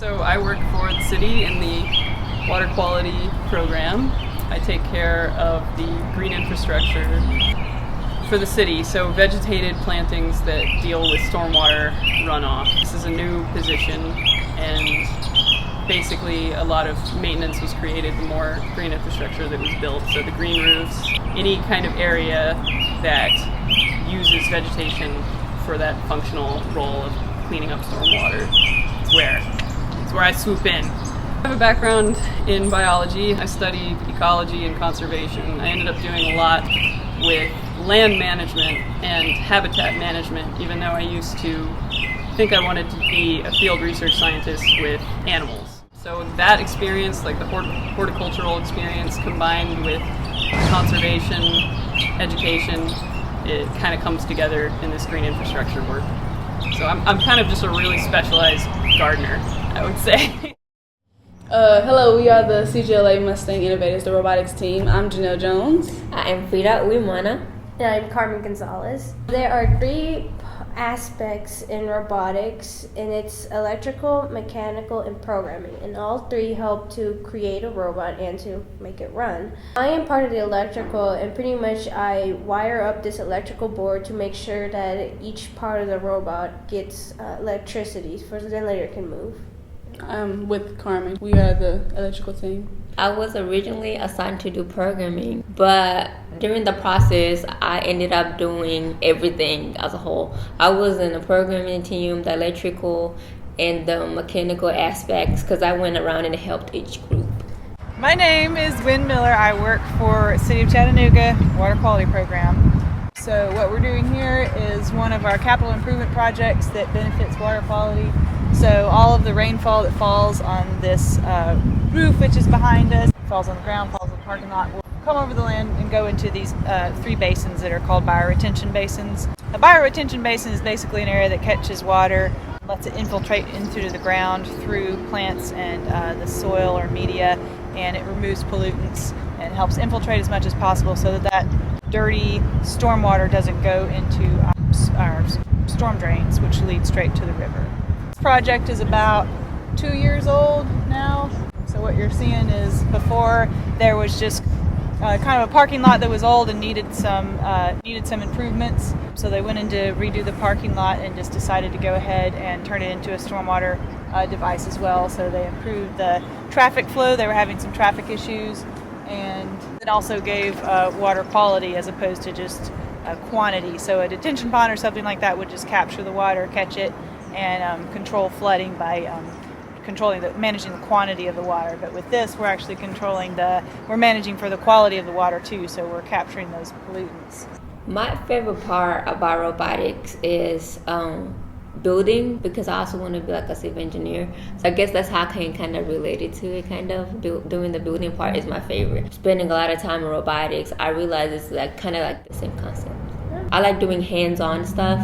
So I work for the city in the water quality program. I take care of the green infrastructure for the city, so vegetated plantings that deal with stormwater runoff. This is a new position, and basically a lot of maintenance was created the more green infrastructure that was built. So the green roofs, any kind of area that uses vegetation for that functional role of cleaning up stormwater, it's where I swoop in. I have a background in biology. I studied ecology and conservation. I ended up doing a lot with land management and habitat management, even though I used to think I wanted to be a field research scientist with animals. So that experience, like the horticultural experience combined with conservation, education, it kind of comes together in this green infrastructure work. So I'm kind of just a really specialized gardener, I would say. Hello, we are the CGLA Mustang Innovators, the robotics team. I'm Janelle Jones. I'm Frida Uimana. And I'm Carmen Gonzalez. There are three aspects in robotics, and it's electrical, mechanical, and programming. And all three help to create a robot and to make it run. I am part of the electrical, and pretty much I wire up this electrical board to make sure that each part of the robot gets electricity so the generator can move. I'm with Carmen. We are the electrical team. I was originally assigned to do programming, but during the process, I ended up doing everything as a whole. I was in the programming team, the electrical, and the mechanical aspects because I went around and helped each group. My name is Wynn Miller. I work for City of Chattanooga Water Quality Program. So what we're doing here is one of our capital improvement projects that benefits water quality. So all of the rainfall that falls on this roof, which is behind us, falls on the ground, falls on the parking lot, will come over the land and go into these three basins that are called bioretention basins. A bioretention basin is basically an area that catches water, lets it infiltrate into the ground through plants and the soil or media, and it removes pollutants and helps infiltrate as much as possible so that dirty stormwater doesn't go into our storm drains, which lead straight to the river. This project is about 2 years old now. So what you're seeing is before there was just kind of a parking lot that was old and needed some improvements. So they went in to redo the parking lot and just decided to go ahead and turn it into a stormwater device as well. So they improved the traffic flow. They were having some traffic issues, and it also gave water quality as opposed to just quantity. So a detention pond or something like that would just capture the water, catch it, and control flooding by managing the quantity of the water. But with this, we're actually we're managing for the quality of the water too, so we're capturing those pollutants. My favorite part about robotics is building, because I also want to be like a civil engineer. So I guess that's how I can kind of relate it to it, kind of. Doing the building part is my favorite. Spending a lot of time in robotics, I realize it's like kind of like the same concept. I like doing hands-on stuff.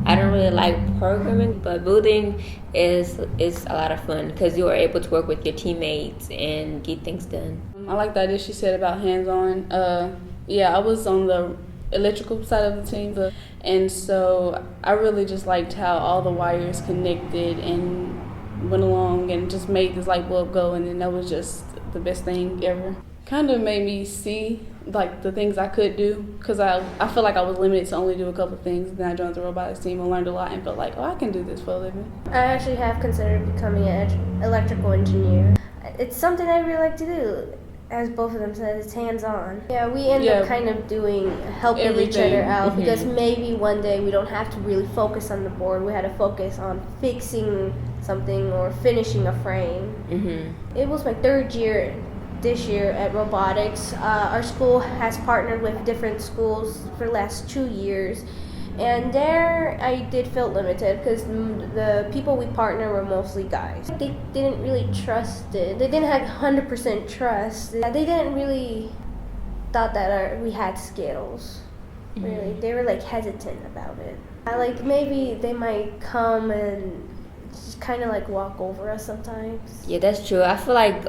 I don't really like programming, but building is a lot of fun because you are able to work with your teammates and get things done. I like the idea she said about hands-on. I was on the electrical side of the team, and so I really just liked how all the wires connected and went along and just made this light bulb go, and then that was just the best thing ever. Kind of made me see like the things I could do, because I feel like I was limited to only do a couple of things. Then I joined the robotics team and learned a lot and felt like, I can do this for a living. I actually have considered becoming an electrical engineer. It's something I really like to do. As both of them said, it's hands-on. Yeah, we end up kind of helping everything. each other out, because maybe one day we don't have to really focus on the board. We had to focus on fixing something or finishing a frame. Mm-hmm. It was my third year this year at robotics. Our school has partnered with different schools for the last 2 years. And there I did feel limited because the people we partner were mostly guys. They didn't really trust it. They didn't have 100% trust. They didn't really thought that we had skills. Really, they were like hesitant about it. Like maybe they might come and just kind of like walk over us sometimes. Yeah, that's true. I feel like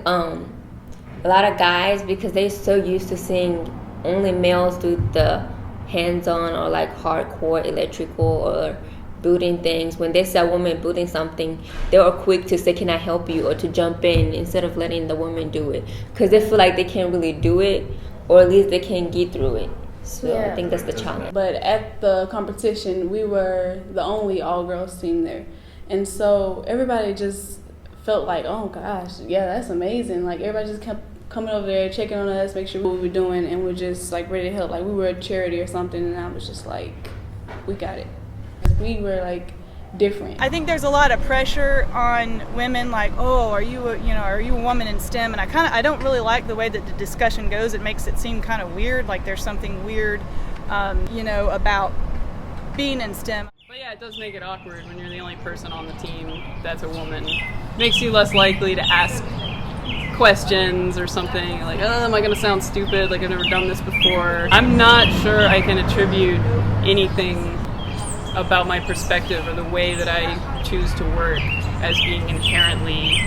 a lot of guys, because they're so used to seeing only males do the hands-on or like hardcore electrical or building things, when they see a woman building something, they are quick to say, can I help you, or to jump in instead of letting the woman do it, because they feel like they can't really do it, or at least they can't get through it. So I think that's the challenge. But at the competition, we were the only all-girls team there. And so everybody just felt like, oh gosh, yeah, that's amazing. Like everybody just kept coming over there, checking on us, make sure what we were doing, and we're just like ready to help. Like we were a charity or something, and I was just like, we got it. We were like different. I think there's a lot of pressure on women, like, oh, are you a woman in STEM? And I don't really like the way that the discussion goes. It makes it seem kind of weird, like there's something weird, about being in STEM. But yeah, it does make it awkward when you're the only person on the team that's a woman. Makes you less likely to ask questions or something, like, oh, am I going to sound stupid, like I've never done this before. I'm not sure I can attribute anything about my perspective or the way that I choose to work as being inherently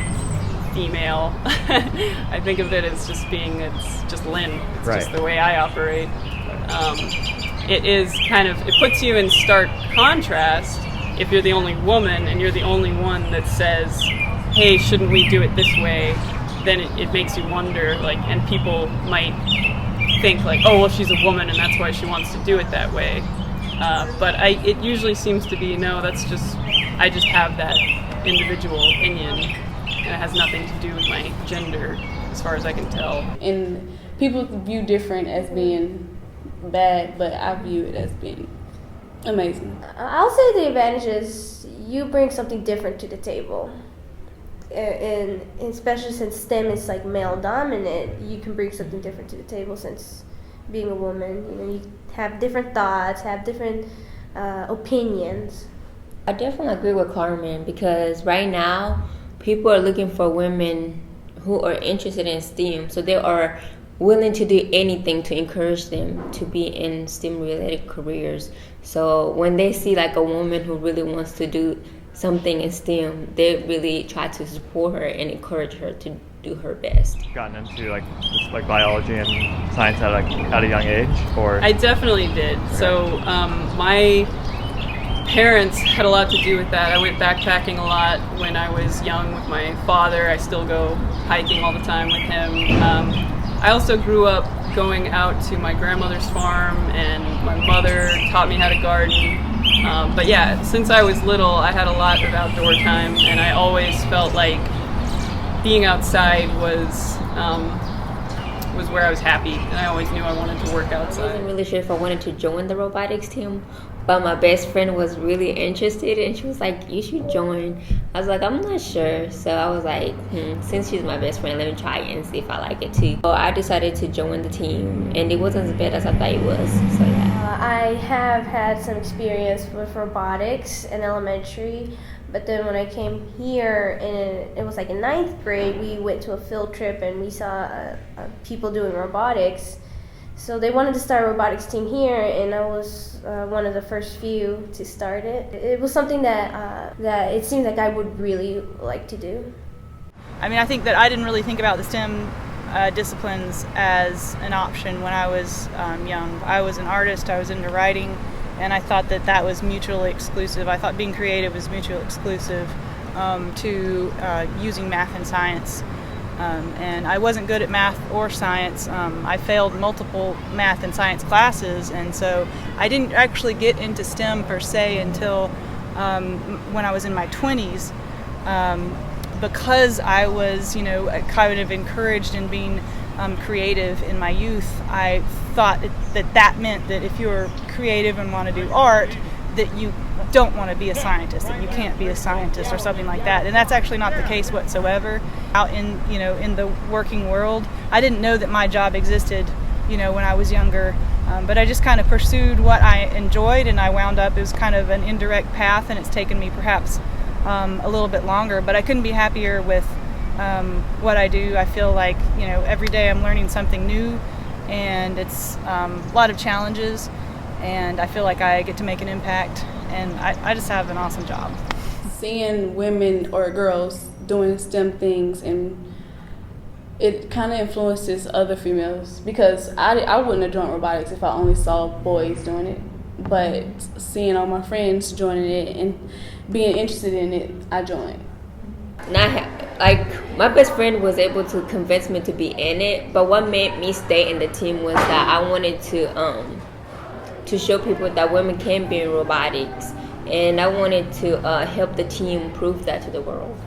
female. I think of it as just it's just Lynn. It's just the way I operate. It puts you in stark contrast if you're the only woman and you're the only one that says, hey, shouldn't we do it this way? Then it makes you wonder, like, and people might think like, oh, well, she's a woman and that's why she wants to do it that way. But it usually seems to be, no, I just have that individual opinion, and it has nothing to do with my gender, as far as I can tell. And people view different as being bad, but I view it as being amazing. I'll say the advantage is you bring something different to the table. And especially since STEM is like male dominant, you can bring something different to the table since being a woman, you have different thoughts, have different opinions. I definitely agree with Carmen, because right now people are looking for women who are interested in STEM, so they are willing to do anything to encourage them to be in STEM related careers. So when they see like a woman who really wants to do something in STEM, they really try to support her and encourage her to do her best. Gotten into like biology and science at a young age, or? I definitely did. Okay. So my parents had a lot to do with that. I went backpacking a lot when I was young with my father. I still go hiking all the time with him. I also grew up going out to my grandmother's farm, and my mother taught me how to garden. But yeah, since I was little, I had a lot of outdoor time, and I always felt like being outside was where I was happy, and I always knew I wanted to work outside. I wasn't really sure if I wanted to join the robotics team, but my best friend was really interested, and she was like, you should join. I was like, I'm not sure. So I was like, since she's my best friend, let me try it and see if I like it too. So I decided to join the team, and it wasn't as bad as I thought it was. So yeah. I have had some experience with robotics in elementary, but then when I came here, and it was like in 9th grade, we went to a field trip and we saw people doing robotics. So they wanted to start a robotics team here, and I was one of the first few to start it. It was something that it seemed like I would really like to do. I mean, I think that I didn't really think about the STEM disciplines as an option when I was young. I was an artist, I was into writing, and I thought that was mutually exclusive. I thought being creative was mutually exclusive to using math and science. And I wasn't good at math or science. I failed multiple math and science classes, and so I didn't actually get into STEM per se until when I was in my 20s. Because I was, kind of encouraged in being creative in my youth, I thought that meant that if you're creative and want to do art, that you don't want to be a scientist, that you can't be a scientist or something like that. And that's actually not the case whatsoever. Out in the working world, I didn't know that my job existed, when I was younger. But I just kind of pursued what I enjoyed, and I wound up, it was kind of an indirect path, and it's taken me perhaps a little bit longer, but I couldn't be happier with what I do. I feel like, every day I'm learning something new, and it's a lot of challenges, and I feel like I get to make an impact, and I just have an awesome job. Seeing women or girls doing STEM things, and it kind of influences other females, because I wouldn't have joined robotics if I only saw boys doing it. but seeing all my friends joining it and being interested in it, I joined. My best friend was able to convince me to be in it, but what made me stay in the team was that I wanted to show people that women can be in robotics, and I wanted to help the team prove that to the world.